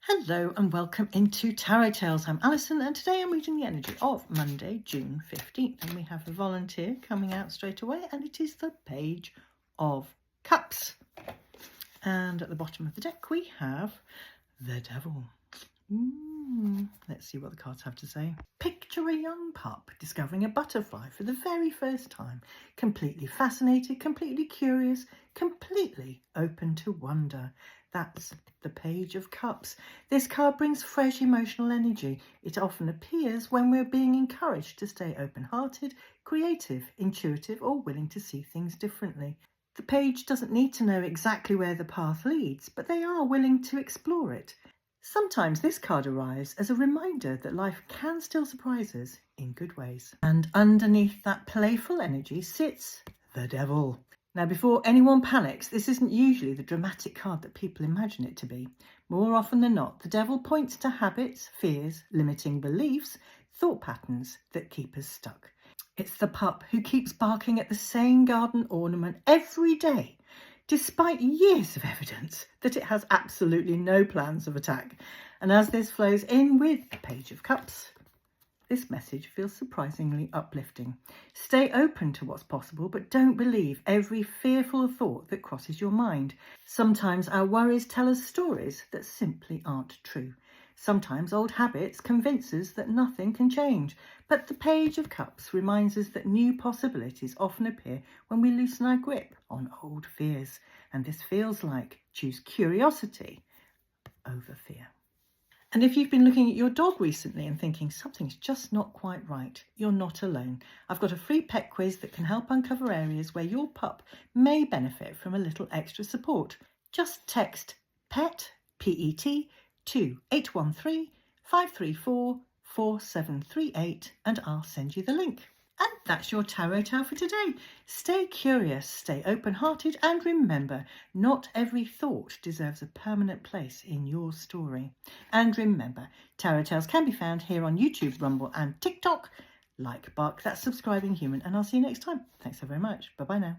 Hello and welcome into Tarot Tales. I'm Alison and today I'm reading the energy of Monday, June 15th. And we have a volunteer coming out straight away and it is the Page of Cups. And at the bottom of the deck we have the Devil. Let's see what the cards have to say. Picture a young pup discovering a butterfly for the very first time. Completely fascinated, completely curious, completely open to wonder. That's the Page of Cups. This card brings fresh emotional energy. It often appears when we're being encouraged to stay open-hearted, creative, intuitive, or willing to see things differently. The page doesn't need to know exactly where the path leads, but they are willing to explore it. Sometimes this card arrives as a reminder that life can still surprise us in good ways. And underneath that playful energy sits the Devil. Now, before anyone panics, this isn't usually the dramatic card that people imagine it to be. More often than not, the Devil points to habits, fears, limiting beliefs, thought patterns that keep us stuck. It's the pup who keeps barking at the same garden ornament every day, despite years of evidence that it has absolutely no plans of attack. And as this flows in with the Page of Cups, this message feels surprisingly uplifting. Stay open to what's possible, but don't believe every fearful thought that crosses your mind. Sometimes our worries tell us stories that simply aren't true. Sometimes old habits convince us that nothing can change. But the Page of Cups reminds us that new possibilities often appear when we loosen our grip on old fears. And this feels like choose curiosity over fear. And if you've been looking at your dog recently and thinking something's just not quite right, you're not alone. I've got a free pet quiz that can help uncover areas where your pup may benefit from a little extra support. Just text PET, P-E-T, to 813 534 4738 and I'll send you the link. And that's your tarot tale for today. Stay curious, stay open-hearted, and remember, not every thought deserves a permanent place in your story. And remember, tarot tales can be found here on YouTube, Rumble, and TikTok. Like, bark, that's subscribing human, and I'll see you next time. Thanks so very much. Bye-bye now.